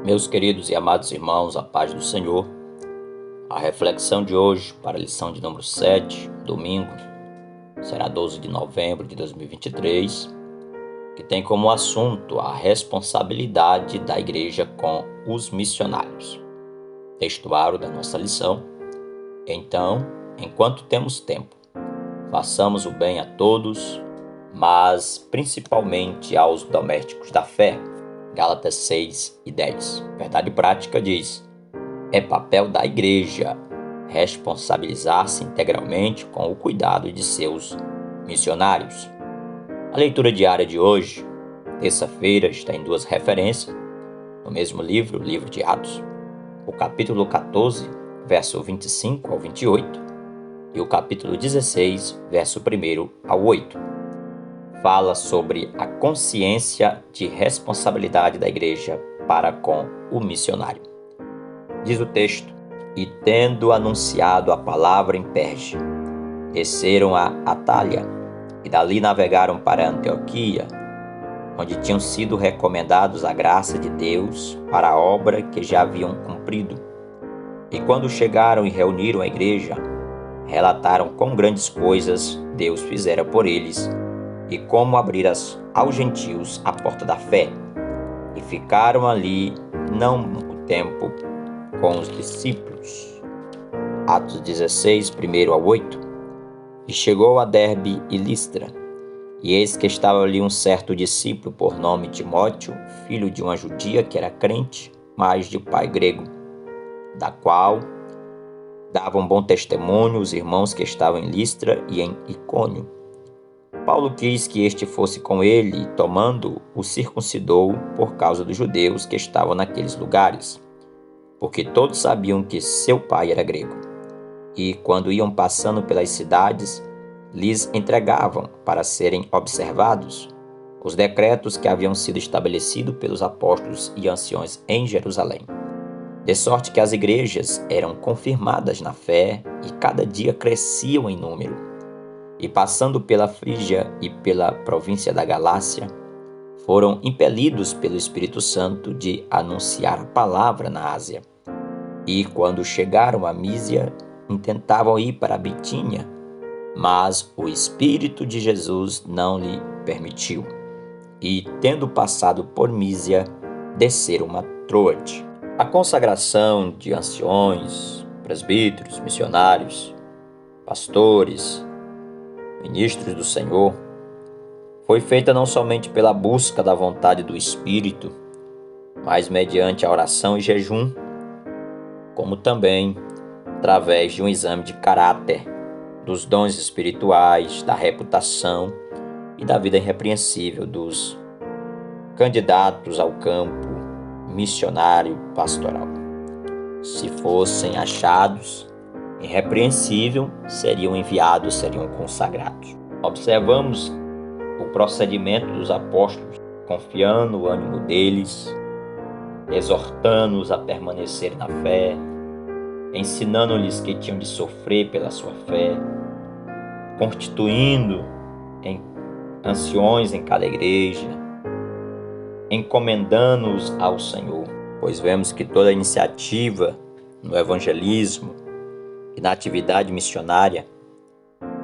Meus queridos e amados irmãos, a paz do Senhor. A reflexão de hoje para a lição de número 7, domingo, será 12 de novembro de 2023, que tem como assunto a responsabilidade da igreja com os missionários. Textuário da nossa lição. Então, enquanto temos tempo, façamos o bem a todos, mas principalmente aos domésticos da fé. Gálatas 6 e 10. Verdade prática diz: é papel da igreja responsabilizar-se integralmente com o cuidado de seus missionários. A leitura diária de hoje, terça-feira, está em duas referências, no mesmo livro, o livro de Atos, o capítulo 14, verso 25 ao 28, e o capítulo 16, verso 1 ao 8. Fala sobre a consciência de responsabilidade da igreja para com o missionário. Diz o texto: e tendo anunciado a palavra em Perge, desceram a Atália e dali navegaram para Antioquia, onde tinham sido recomendados a graça de Deus para a obra que já haviam cumprido. E quando chegaram e reuniram a igreja, relataram quão grandes coisas Deus fizera por eles e como abrira aos gentios a porta da fé. E ficaram ali não muito tempo com os discípulos. Atos 16, 1 ao 8. E chegou a Derbe e Listra, e eis que estava ali um certo discípulo por nome Timóteo, filho de uma judia que era crente, mas de pai grego, da qual davam bom testemunho os irmãos que estavam em Listra e em Icônio. Paulo quis que este fosse com ele, e tomando, o circuncidou por causa dos judeus que estavam naqueles lugares, porque todos sabiam que seu pai era grego. E, quando iam passando pelas cidades, lhes entregavam, para serem observados, os decretos que haviam sido estabelecidos pelos apóstolos e anciões em Jerusalém. De sorte que as igrejas eram confirmadas na fé e cada dia cresciam em número. E passando pela Frígia e pela província da Galácia, foram impelidos pelo Espírito Santo de anunciar a palavra na Ásia. E quando chegaram a Mísia, intentavam ir para a Bitínia, mas o Espírito de Jesus não lhe permitiu. E, tendo passado por Mísia, desceram a Troade. A consagração de anciões, presbíteros, missionários, pastores, ministros do Senhor, foi feita não somente pela busca da vontade do Espírito, mas mediante a oração e jejum, como também através de um exame de caráter, dos dons espirituais, da reputação e da vida irrepreensível dos candidatos ao campo missionário pastoral. Se fossem achados irrepreensível, seriam enviados, seriam consagrados. Observamos o procedimento dos apóstolos, confiando o ânimo deles, exortando-os a permanecer na fé, ensinando-lhes que tinham de sofrer pela sua fé, constituindo anciões em cada igreja, encomendando-os ao Senhor, pois vemos que toda iniciativa no evangelismo e na atividade missionária,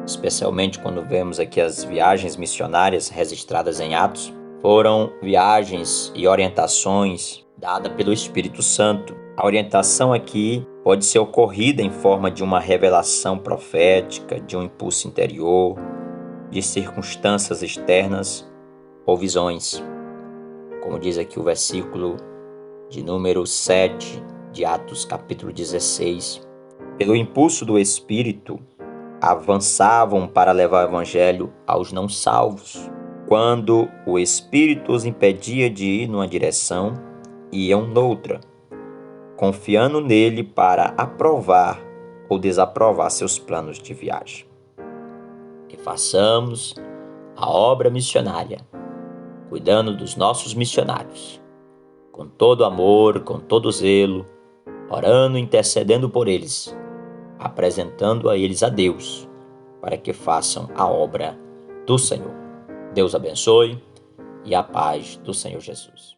especialmente quando vemos aqui as viagens missionárias registradas em Atos, foram viagens e orientações dadas pelo Espírito Santo. A orientação aqui pode ser ocorrida em forma de uma revelação profética, de um impulso interior, de circunstâncias externas ou visões. Como diz aqui o versículo de número 7 de Atos, capítulo 16. Pelo impulso do Espírito, avançavam para levar o Evangelho aos não salvos. Quando o Espírito os impedia de ir numa direção, iam noutra, confiando nele para aprovar ou desaprovar seus planos de viagem. Que façamos a obra missionária, cuidando dos nossos missionários, com todo amor, com todo zelo, orando e intercedendo por eles, apresentando a eles a Deus, para que façam a obra do Senhor. Deus abençoe e a paz do Senhor Jesus.